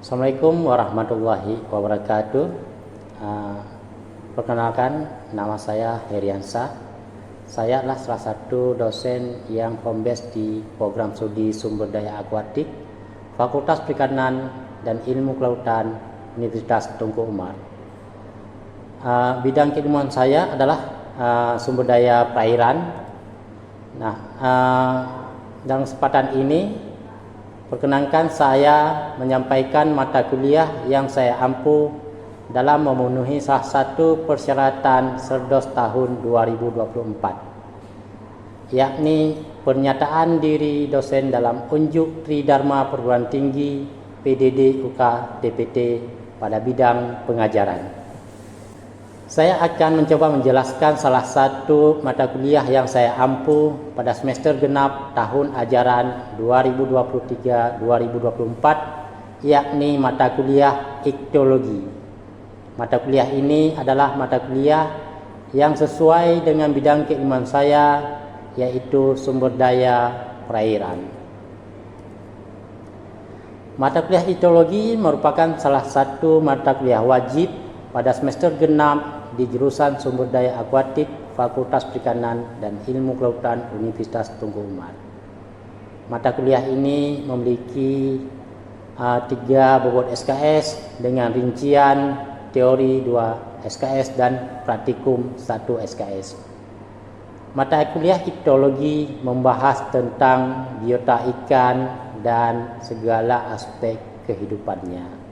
Assalamualaikum warahmatullahi wabarakatuh. Perkenalkan, nama saya Heriansah. Saya adalah salah satu dosen yang home base di program studi sumber daya akuatik Fakultas Perikanan dan Ilmu Kelautan Universitas Tunku Umar. Bidang keilmuan saya adalah sumber daya perairan. Dalam kesempatan ini perkenankan saya menyampaikan mata kuliah yang saya ampu dalam memenuhi salah satu persyaratan Serdos tahun 2024, yakni pernyataan diri dosen dalam unjuk Tridharma Perguruan Tinggi PDD UK DPT pada bidang pengajaran. Saya akan mencoba menjelaskan salah satu mata kuliah yang saya ampu pada semester genap tahun ajaran 2023-2024, yakni mata kuliah Iktologi. Mata kuliah ini adalah mata kuliah yang sesuai dengan bidang keilmuan saya, yaitu sumber daya perairan. Mata kuliah Iktologi merupakan salah satu mata kuliah wajib pada semester genap di jurusan Sumber Daya Akuatik Fakultas Perikanan dan Ilmu Kelautan Universitas Tunku Umar. Mata kuliah ini memiliki 3 bobot SKS dengan rincian teori 2 SKS dan praktikum 1 SKS. Mata kuliah Iktologi membahas tentang biota ikan dan segala aspek kehidupannya.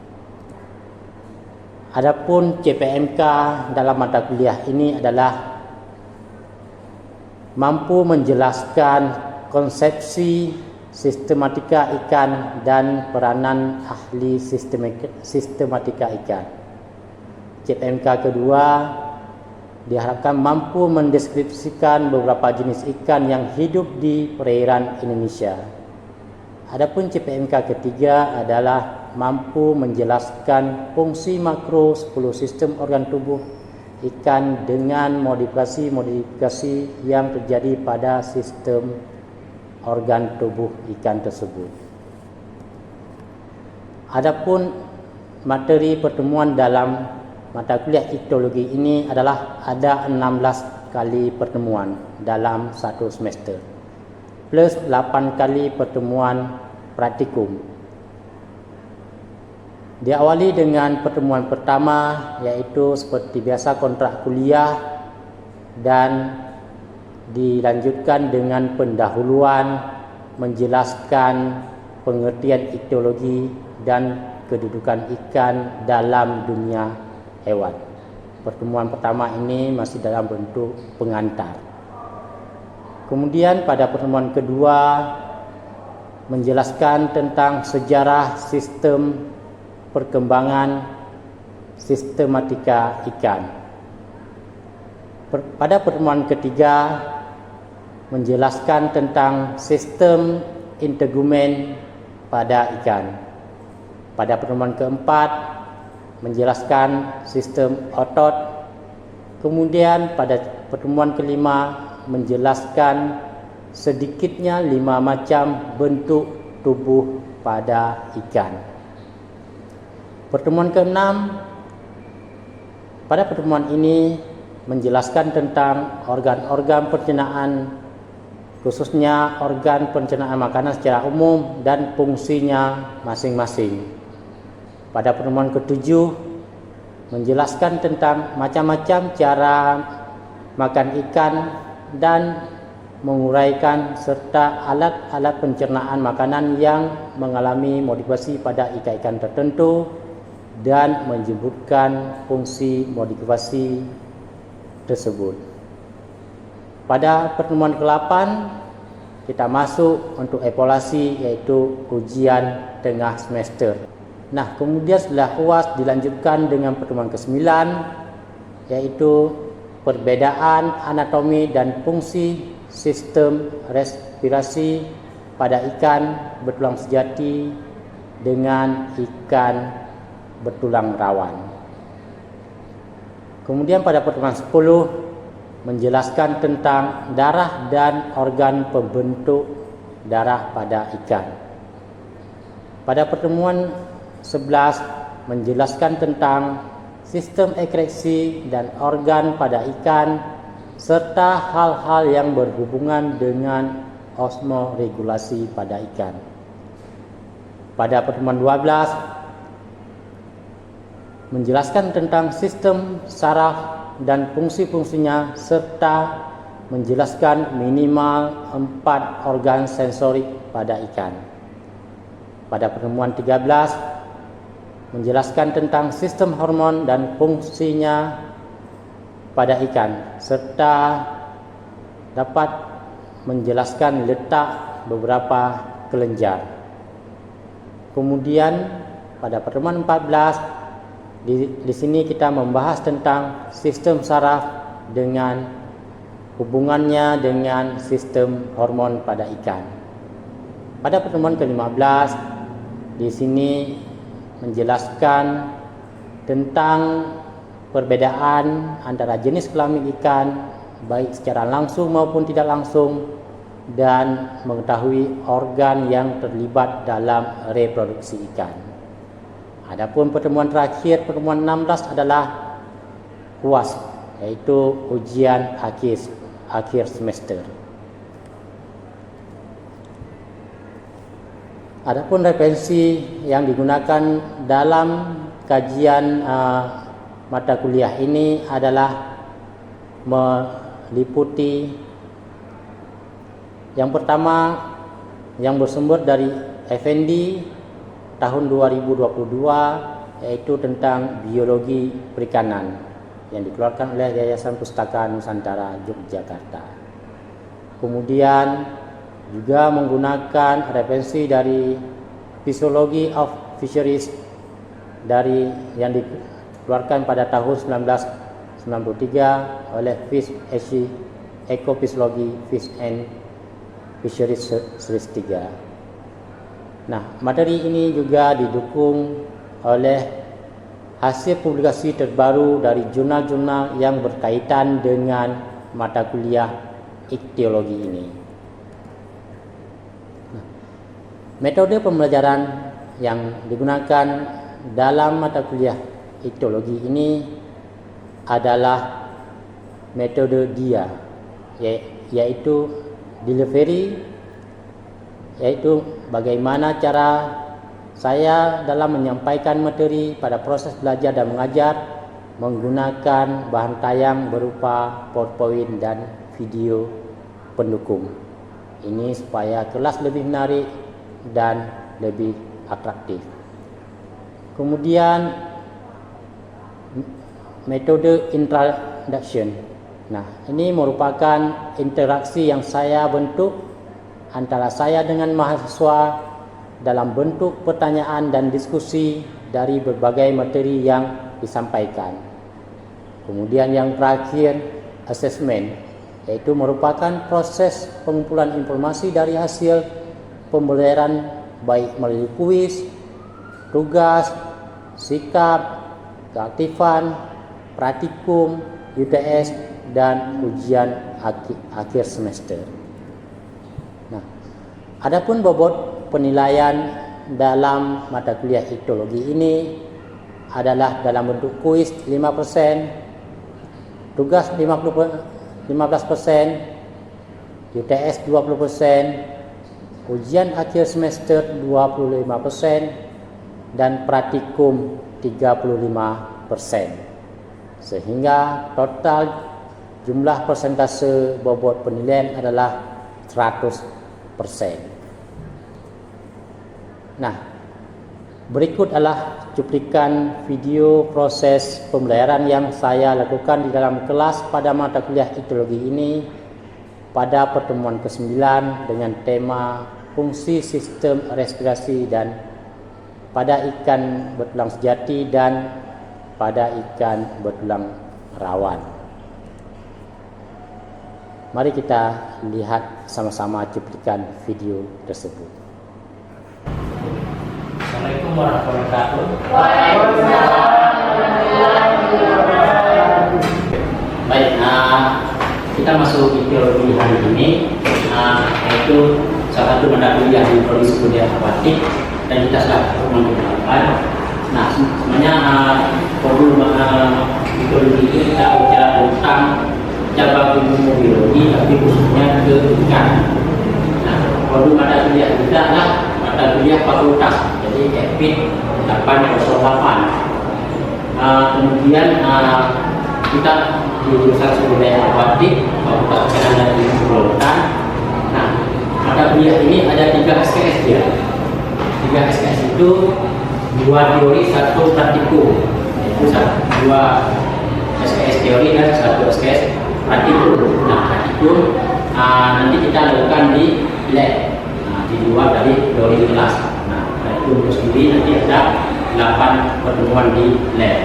Adapun CPMK dalam mata kuliah ini adalah mampu menjelaskan konsepsi sistematika ikan dan peranan ahli sistematika ikan. CPMK kedua diharapkan mampu mendeskripsikan beberapa jenis ikan yang hidup di perairan Indonesia. Adapun CPMK ketiga adalah mampu menjelaskan fungsi makro 10 sistem organ tubuh ikan dengan modifikasi yang terjadi pada sistem organ tubuh ikan tersebut. Adapun materi pertemuan dalam mata kuliah Iktologi ini adalah ada 16 kali pertemuan dalam satu semester, plus 8 kali pertemuan praktikum. Diawali dengan pertemuan pertama, yaitu seperti biasa kontrak kuliah, dan dilanjutkan dengan pendahuluan menjelaskan pengertian iktologi dan kedudukan ikan dalam dunia hewan. Pertemuan pertama ini masih dalam bentuk pengantar. Kemudian pada pertemuan kedua menjelaskan tentang sejarah sistem perkembangan sistematika ikan. Pada pertemuan ketiga menjelaskan tentang sistem integumen pada ikan. Pada pertemuan keempat menjelaskan sistem otot. Kemudian pada pertemuan kelima menjelaskan sedikitnya 5 macam bentuk tubuh pada ikan. Pertemuan ke-6, pada pertemuan ini menjelaskan tentang organ-organ pencernaan, khususnya organ pencernaan makanan secara umum dan fungsinya masing-masing. Pada pertemuan ke-7 menjelaskan tentang macam-macam cara makan ikan dan menguraikan serta alat-alat pencernaan makanan yang mengalami modifikasi pada ikan-ikan tertentu dan menyebutkan fungsi modifikasi tersebut. Pada pertemuan ke-8 kita masuk untuk evaluasi, yaitu ujian tengah semester. Kemudian setelah UAS dilanjutkan dengan pertemuan ke-9, yaitu perbedaan anatomi dan fungsi sistem respirasi pada ikan bertulang sejati dengan ikan bertulang rawan. Kemudian pada pertemuan 10 menjelaskan tentang darah dan organ pembentuk darah pada ikan. Pada pertemuan 11 menjelaskan tentang sistem ekreksi dan organ pada ikan serta hal-hal yang berhubungan dengan osmoregulasi pada ikan. Pada pertemuan 12 menjelaskan tentang sistem saraf dan fungsi-fungsinya serta menjelaskan minimal 4 organ sensorik pada ikan. Pada pertemuan 13 menjelaskan tentang sistem hormon dan fungsinya pada ikan serta dapat menjelaskan letak beberapa kelenjar. Kemudian pada pertemuan 14 di sini kita membahas tentang sistem saraf dengan hubungannya dengan sistem hormon pada ikan. Pada pertemuan ke-15 di sini menjelaskan tentang perbedaan antara jenis kelamin ikan baik secara langsung maupun tidak langsung dan mengetahui organ yang terlibat dalam reproduksi ikan. Adapun pertemuan terakhir, pertemuan 16 adalah UAS, yaitu ujian akhir semester. Adapun referensi yang digunakan dalam kajian mata kuliah ini adalah meliputi yang pertama yang bersumber dari Effendi tahun 2022, yaitu tentang biologi perikanan yang dikeluarkan oleh Yayasan Pustaka Nusantara Yogyakarta. Kemudian juga menggunakan referensi dari Physiology of Fisheries dari yang dikeluarkan pada tahun 1993 oleh Fish Ecophysiology Fish and Fisheries Series 3. Nah, materi ini juga didukung oleh hasil publikasi terbaru dari jurnal-jurnal yang berkaitan dengan mata kuliah ikthyologi ini. Nah, metode pembelajaran yang digunakan dalam mata kuliah ikthyologi ini adalah metode DIA, yaitu delivery, yaitu bagaimana cara saya dalam menyampaikan materi pada proses belajar dan mengajar menggunakan bahan tayang berupa PowerPoint dan video pendukung. Ini supaya kelas lebih menarik dan lebih atraktif. Kemudian metode introduction. Nah, ini merupakan interaksi yang saya bentuk antara saya dengan mahasiswa dalam bentuk pertanyaan dan diskusi dari berbagai materi yang disampaikan. Kemudian yang terakhir, assessment, yaitu merupakan proses pengumpulan informasi dari hasil pembelajaran baik melalui kuis, tugas, sikap, keaktifan, praktikum, UTS, dan ujian akhir semester. Adapun bobot penilaian dalam mata kuliah ikthyologi ini adalah dalam bentuk kuis 5%, tugas 15%, UTS 20%, ujian akhir semester 25%, dan praktikum 35%. Sehingga total jumlah persentase bobot penilaian adalah 100%. Nah, berikut adalah cuplikan video proses pembelajaran yang saya lakukan di dalam kelas pada mata kuliah ikthyologi ini pada pertemuan ke-9 dengan tema fungsi sistem respirasi dan pada ikan betulang sejati dan pada ikan betulang rawan. Mari kita lihat sama-sama cuplikan video tersebut. Assalamualaikum warahmatullahi wabarakatuh. Baik, kita masuk ikthyologi hari ini, yaitu salah satu mata kuliah di Prodi Budidaya Akuatik identitas untuk menggunakan. Nah, sebenarnya modul mikrobiologi ini kita bicara tentang cabang ilmu biologi, tapi khususnya ke ikan. Nah, modul mata kuliah kita adalah mata kuliah fakultas, jadi FPIT 808. Kemudian kita di jurusan sumber daya aquatic, Fakultas Perikanan dan Ilmu Kelautan. Nah, mata kuliah ini ada 3 SKS ya. 3 SKS itu 2 teori, 1 praktikum. Itu 2 SKS teori dan 1 SKS praktikum. Nah, praktikum nanti kita lakukan di lab. Nah, di luar dari teori kelas. Nah, praktikum itu sendiri nanti ada 8 pertemuan di lab.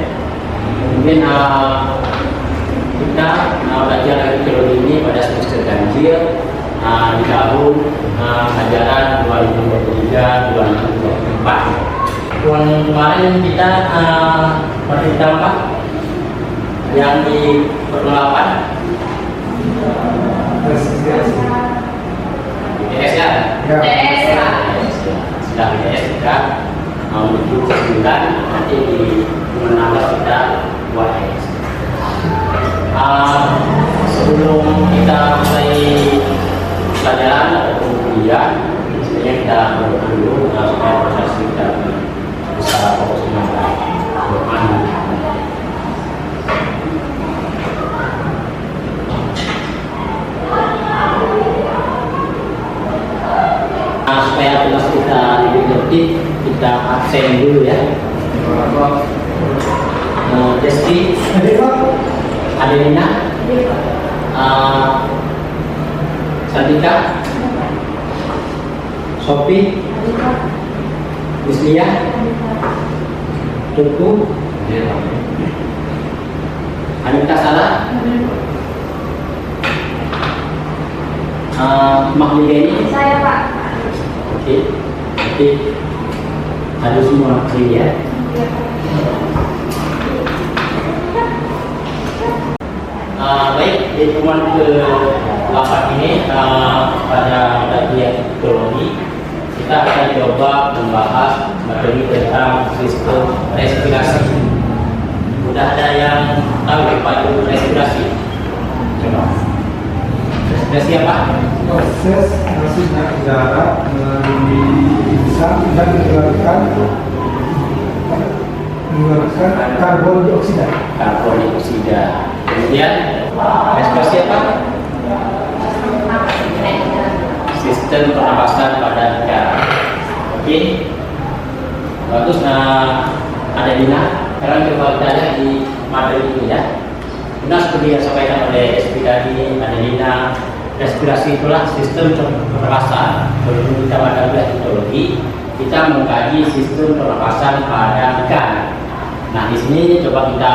Kemudian kita belajar arkeologi ini pada semester ganjil di tahun ajaran 2023-2024. Kemarin kita materi apa? Yang di pertolongan BTS ya? BTS ya. Sudah BTS kita menuju ke 9, nanti di menambah kita buat sebelum kita mulai pelajaran atau kuliah, sebenarnya kita berdoa dulu supaya proses kita bisa fokus dengan baik. Supaya kelas kita lebih tertib, kita absen dulu ya. Desti, Adelina, Sandika, Sophie, Muslia, Tuku, Anita Salah, Mahmudeni. Saya Pak. Oke, ada semua sini ya. Baik, di pertemuan ke-8 ini pada mata kuliah biologi kita akan coba membahas materi tentang sistem respirasi. Sudah ada yang tahu apa itu respirasi? Coba. Respirasi apa? Proses masuknya udara melalui lisan dan mengeluarkan karbon dioksida. Karbon dioksida. Kemudian respirasi apa? Sistem pernapasan pada ikan. Oke. Bagus. Ada Dina. Sekarang coba kita lihat di materi ini ya. Benar seperti yang disampaikan oleh SP tadi, ada Dina. Respirasi itulah sistem pernapasan. Sebelum kita pada kuliah hidrologi, kita mengkaji sistem pernapasan pada ikan. Nah, di sini coba kita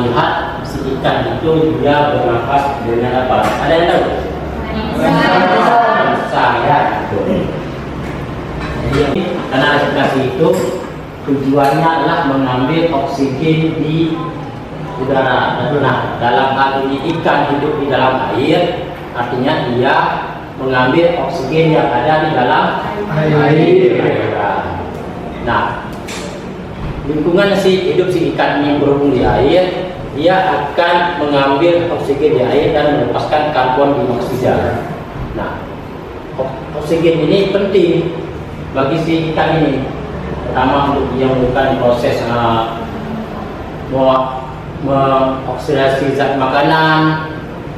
lihat si ikan itu juga bernapas dengan apa? Ada yang tahu? Sang ya. Jadi karena respirasi itu tujuannya adalah mengambil oksigen di udara. Nah, dalam hal ini ikan hidup di dalam air, artinya dia mengambil oksigen yang ada di dalam air. Nah, lingkungan hidup si ikan ini berhubung di air, dia akan mengambil oksigen di air dan melepaskan karbon dioksida. Nah, oksigen ini penting bagi si ikan ini, pertama untuk dia melakukan proses mengoksidasi zat makanan,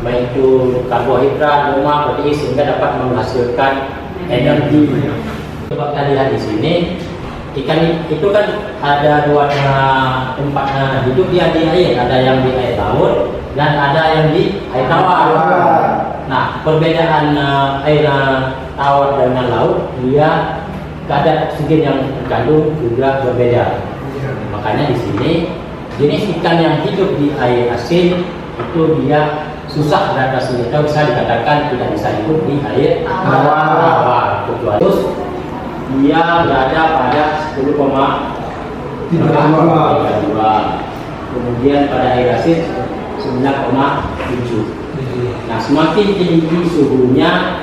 baik itu karbohidrat, lemak, protein, sehingga dapat menghasilkan energi. Coba kita lihat di sini. Ikan itu kan ada 2 tempat hidup dia di air, ada yang di air laut dan ada yang di air tawar. Nah, perbedaan air tawar dengan laut, dia kadar oksigen yang terkandung juga berbeda. Makanya di sini jenis ikan yang hidup di air asin itu dia susah adaptasi, atau bisa dikatakan tidak bisa hidup di air tawar. Terus dia berada pada 10,32. Kemudian pada air asin 9,7. Nah, semakin tinggi suhunya,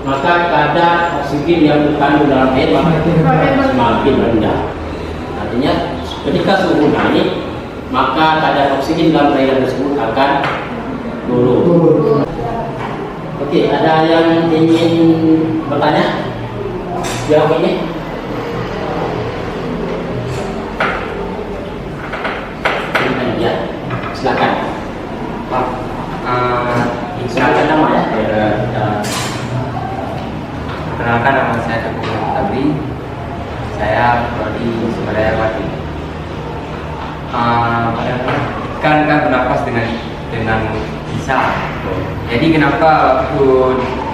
maka kadar oksigen oksigen yang terkandung dalam air semakin rendah. Artinya ketika suhu naik, maka kadar oksigen dalam cairan tersebut akan turun. Oke, ada yang ingin bertanya? Jawab ini. Ya, silakan. Pak, Silakan nama ya. perkenalkan nama saya Teguh Tabri. Saya prodi sumber daya aquatic. Kan bernapas dengan bisa. Jadi kenapa waktu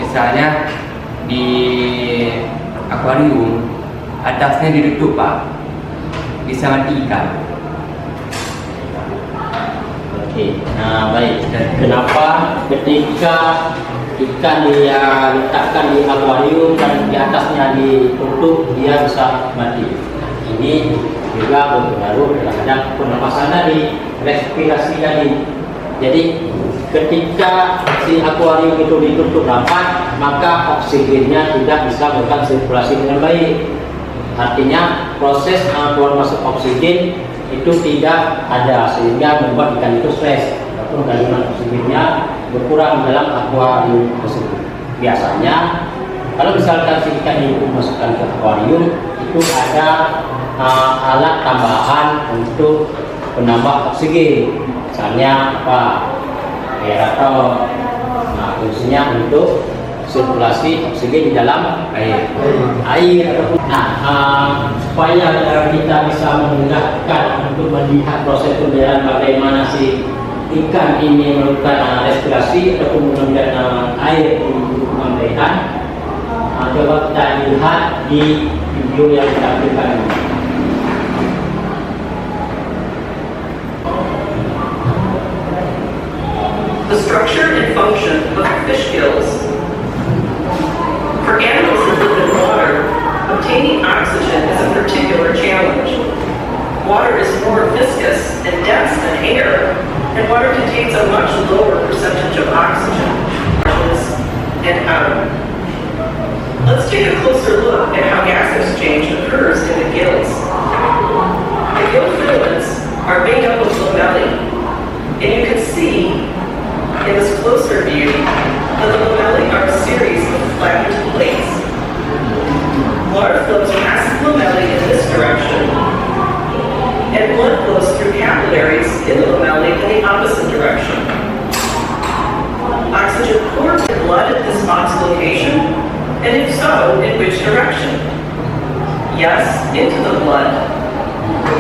misalnya di akuarium atasnya ditutup, Pak, bisa mati ikan? Oke, nah baik. Dan kenapa ketika ikan dia letakkan di akuarium dan di atasnya ditutup dia bisa mati? Ini juga berpengaruh terhadap pernapasan tadi, respirasi tadi. Jadi ketika si akuarium itu ditutup rapat, maka oksigennya tidak bisa melakukan sirkulasi dengan baik. Artinya proses keluar masuk oksigen itu tidak ada, sehingga membuat ikan itu stres ataupun kandungan oksigennya berkurang dalam akuarium tersebut. Biasanya kalau misalkan si ikan itu masukkan ke akuarium, itu ada alat tambahan untuk penambah oksigen, misalnya apa, aerator. Nah, fungsinya untuk sirkulasi oksigen di dalam air ataupun supaya kita bisa memudahkan untuk melihat proses pembiaran bagaimana si ikan ini melakukan respirasi ataupun mengambil air untuk memberikan. Coba kita lihat di video yang ditampilkan ini. The structure and function of fish gills. For animals that live in water, obtaining oxygen is a particular challenge. Water is more viscous and dense than air, and water contains a much lower percentage of oxygen and outer. Let's take a closer look at how gas exchange occurs in the gills. The gill filaments are made up of lamellae, and you can see in this closer view that the lamellae are a series of flattened plates. Water flows past the lamellae in this direction, and blood flows through capillaries in the lamellae in the opposite direction. Oxygen pours in blood at this box location, and if so, in which direction? Yes, into the blood.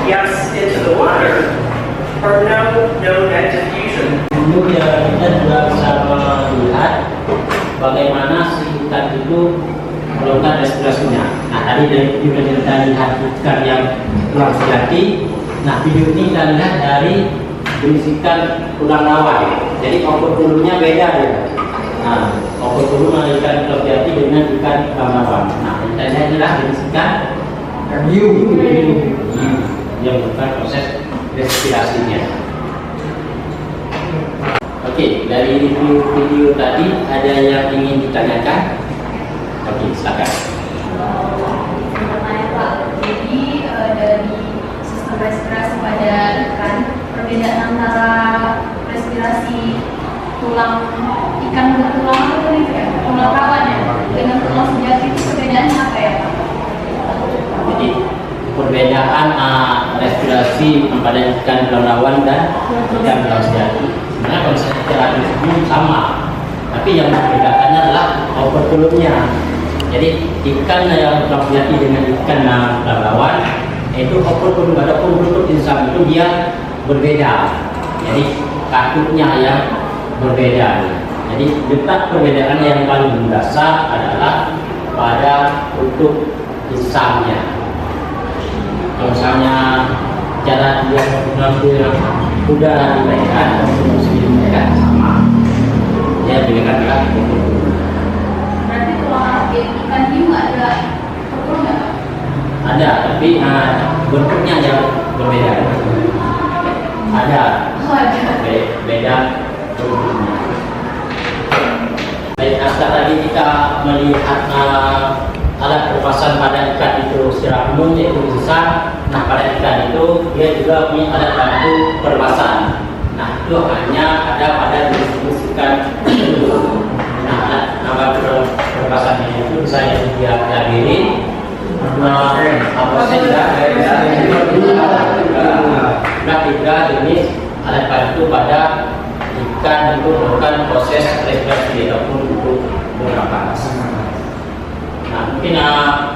Yes, into the water. Or no net diffusion. Dulu ya kita juga bisa melihat bagaimana si ikan itu melakukan respirasinya. Nah, tadi dari video yang kita lihat ikan yang tulang sejati. Nah, video ini kita lihat dari berisikan tulang rawan. Jadi output dulunya beda ya. Nah, output dulu ikan tulang sejati dengan ikan tulang rawan. Nah, kita lihat adalah berisikan hiu yang melakukan proses respirasinya. Oke, dari video tadi ada yang ingin ditanyakan? Oke, silakan. Pertanyaan Pak, jadi dari sistem respirasi pada ikan, perbedaan antara respirasi tulang ikan bertulang apa itu ya, tulang rawan ya, dengan tulang sejati itu perbedaannya apa ya Pak? Jadi perbedaan respirasi pada ikan tulang rawan dan ikan tulang sejati sebenarnya konsep secara umum sama, tapi yang membedakannya adalah output kulumnya. Jadi ikan yang tulang sejati dengan ikan tulang rawan itu output kulum adapun bentuk insang itu dia berbeda. Jadi katupnya yang berbeda. Jadi letak perbedaan yang paling mendasar adalah pada bentuk insangnya. Kalau misalnya cara dia mengambil udara di leher atau oksigen di leher sama, dia bedakan adalah Berarti tulang ikan hiu ada ukur nggak Pak? ada, tapi bentuknya yang berbeda. Ada, Oh ada. beda bentuknya. Baik, tadi kita melihat lebih besar. Nah, pada ikan itu dia juga punya alat bantu pernapasan. Nah, itu hanya ada pada jenis ikan. Nah, alat bantu pernapasannya itu bisa yang dia pelajari. Apa tiga jenis alat bantu pada ikan untuk melakukan proses respirasi ataupun untuk bernapas. Nah, mungkin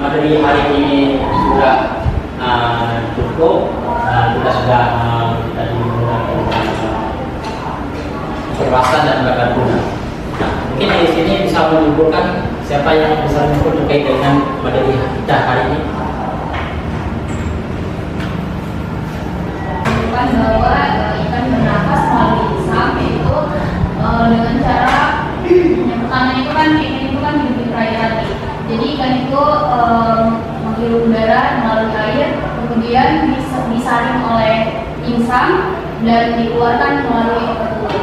materi hari ini sudah cukup. Kita sudah tadi menggunakan perbahasan dan berguna. Nah, mungkin di sini bisa menyimpulkan siapa yang bisa menyimpulkan terkait dengan materi kita hari ini. Bahwa ikan bernapas melalui insang itu dengan cara yang pertama itu kan ikan itu kan hidup di perairan. Jadi ikan itu menghirup udara melalui air, kemudian disaring oleh insang dan dikeluarkan melalui perut.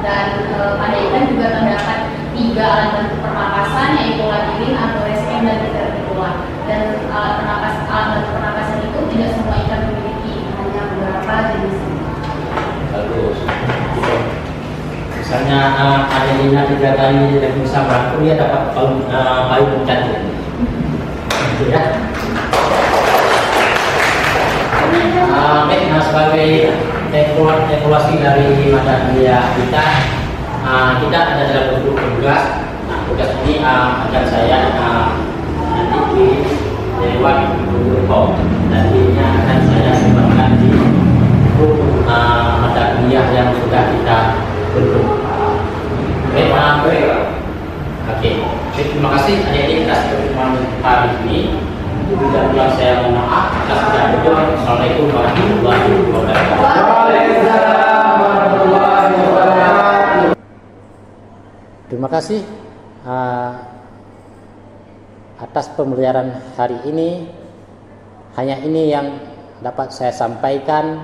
Dan pada ikan juga terdapat 3 alat bantu pernapasan, yaitu labirin, aneurisma, dan ventricular. Dan alat bantu pernapasan itu tidak semua ikan memiliki, hanya beberapa jenis. Bagus. Misalnya Adelina 3 kali dan bisa berakur, dia dapat payung cantik. Gitu ya. Baik, sebagai evaluasi dari mata kuliah kita, kita ada dalam bentuk tugas. Nah, tugas ini akan saya nanti lewat Google Form. Nantinya akan saya sebarkan di grup mata kuliah yang sudah kita bentuk. Oke, terima kasih adik-adik atas pertemuan hari ini. Dan saya mohon maaf atas segala bentuk. Assalamualaikum warahmatullahi wabarakatuh. Terima kasih atas pembelajaran hari ini. Hanya ini yang dapat saya sampaikan.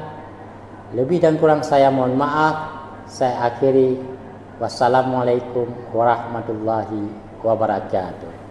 Lebih dan kurang saya mohon maaf. Saya akhiri. Wassalamualaikum warahmatullahi wabarakatuh.